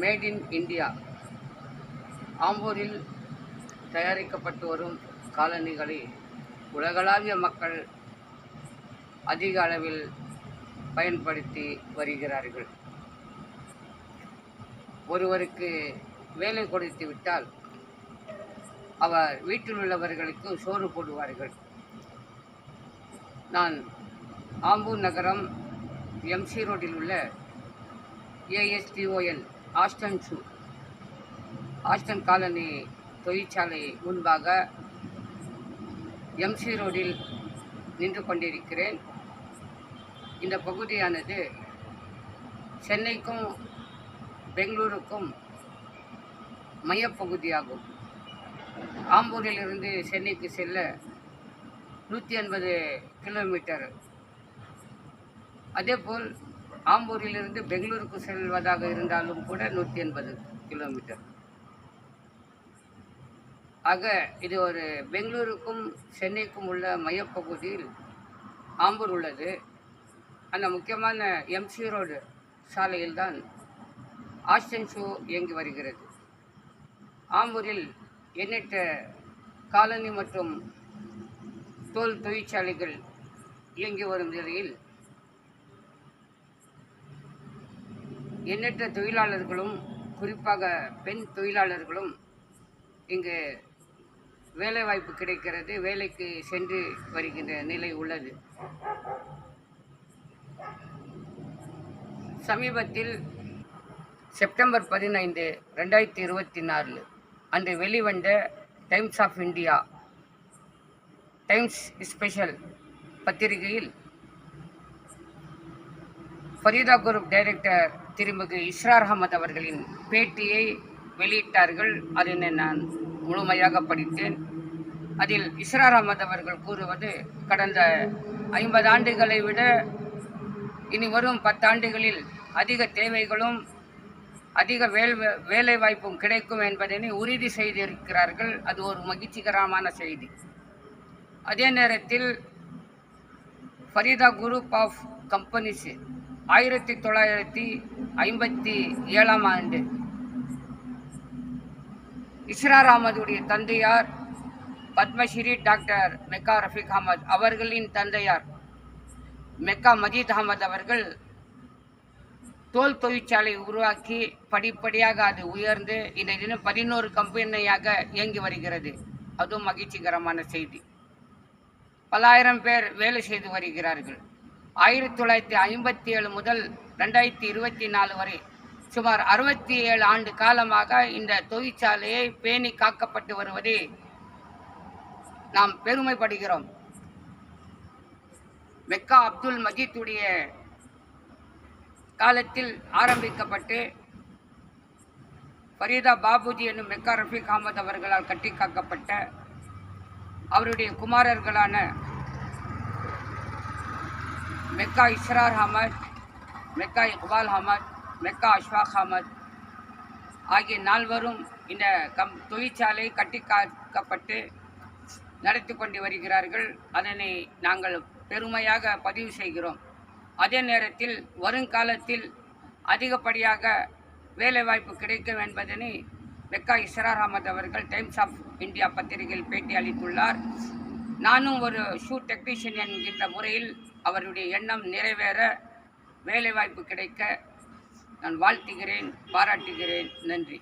Made in India ஆம்பூரில் தயாரிக்கப்பட்டு வரும் காலணிகளை உலகளாவிய மக்கள் அதிக அளவில் பயன்படுத்தி வருகிறார்கள். ஒருவருக்கு வேலை கொடுத்து விட்டால் அவர் வீட்டில் உள்ளவர்களுக்கு சோறு போடுவார்கள். நான் ஆம்பூர் நகரம் எம்சி ரோட்டில் உள்ள ASTON ஆஸ்டன் காலனி தொழிற்சாலை முன்பாக எம்சி ரோடில் நின்று கொண்டிருக்கிறேன். இந்த பகுதியானது சென்னைக்கும் பெங்களூருக்கும் மையப்பகுதியாகும். ஆம்பூரிலிருந்து சென்னைக்கு செல்ல 180 கிலோமீட்டர். அதேபோல் ஆம்பூரிலிருந்து பெங்களூருக்கு செல்வதாக இருந்தாலும் கூட 180 கிலோமீட்டர். ஆக இது ஒரு பெங்களூருக்கும் சென்னைக்கும் உள்ள மையப்பகுதியில் ஆம்பூர் உள்ளது. அந்த முக்கியமான எம்சி ரோடு சாலையில்தான் ஆஸ்டன் ஷூ இயங்கி வருகிறது. ஆம்பூரில் எண்ணற்ற காலனி மற்றும் தோல் தொழிற்சாலைகள் இயங்கி வரும் நிலையில் எண்ணற்ற தொழிலாளர்களும் குறிப்பாக பெண் தொழிலாளர்களும் இங்கு வேலைவாய்ப்பு கிடைக்கிறது, வேலைக்கு சென்று வருகின்ற நிலை உள்ளது. சமீபத்தில் செப்டம்பர் 15, 2024 அன்று வெளிவந்த Times of India Times special பத்திரிகையில் ஃபரீதா குரூப் டைரக்டர் திருமிகு இஸ்ரார் அகமது அவர்களின் பேட்டியை வெளியிட்டார்கள். அதனை நான் முழுமையாக படித்தேன். அதில் இஸ்ரார் அகமது அவர்கள் கூறுவது, கடந்த 50 ஆண்டுகளை விட இனி வரும் 10 ஆண்டுகளில் அதிக தேவைகளும் அதிக வேலை வாய்ப்பும் கிடைக்கும் என்பதனை உறுதி செய்திருக்கிறார்கள். அது ஒரு மகிழ்ச்சிகரமான செய்தி. அதே நேரத்தில் ஃபரீதா குரூப் ஆஃப் கம்பெனிஸ் 1957 ஆண்டு இஸ்ரார் அகமதுடைய தந்தையார் பத்மஸ்ரீ டாக்டர் மெக்கா ரஃபீக் அகமது அவர்களின் தந்தையார் மெக்கா மஜீத் அகமது அவர்கள் தோல் தொழிற்சாலை உருவாக்கி படிப்படியாக அது உயர்ந்து இந்த தினம் 11 கம்பெனியாக இயங்கி வருகிறது. அதுவும் மகிழ்ச்சிகரமான செய்தி. பல ஆயிரம் பேர் வேலை செய்து வருகிறார்கள். 1957 முதல் 2024 வரை சுமார் 67 ஆண்டு காலமாக இந்த தொழிற்சாலையை பேணி காக்கப்பட்டு வருவதை நாம் பெருமைப்படுகிறோம். மெக்கா அப்துல் மஜீத்துடைய காலத்தில் ஆரம்பிக்கப்பட்டு ஃபரீதா பாபுஜி என்னும் மெக்கா ரஃபீக் அகமது அவர்களால் கட்டி காக்கப்பட்ட அவருடைய குமாரர்களான மெக்கா இஸ்ரார் அகமது, மெக்கா இக்பால் அகமது, மெக்கா அஷ்ஃபாக் அகமது ஆகிய 4வரும் இந்த தொழிற்சாலை கட்டி காக்கப்பட்டு நடத்தி கொண்டு வருகிறார்கள். அதனை நாங்கள் பெருமையாக பதிவு செய்கிறோம். அதே நேரத்தில் வருங்காலத்தில் அதிகப்படியாக வேலைவாய்ப்பு கிடைக்கும் என்பதனை மெக்கா இஸ்ரார் அகமது அவர்கள் டைம்ஸ் ஆஃப் இந்தியா பத்திரிகையில் பேட்டி அளித்துள்ளார். நானும் ஒரு ஷூ டெக்னீஷியன் என்கின்ற முறையில் அவருடைய எண்ணம் நிறைவேற, வேலைவாய்ப்பு கிடைக்க நான் வாழ்த்துகிறேன், பாராட்டுகிறேன். நன்றி.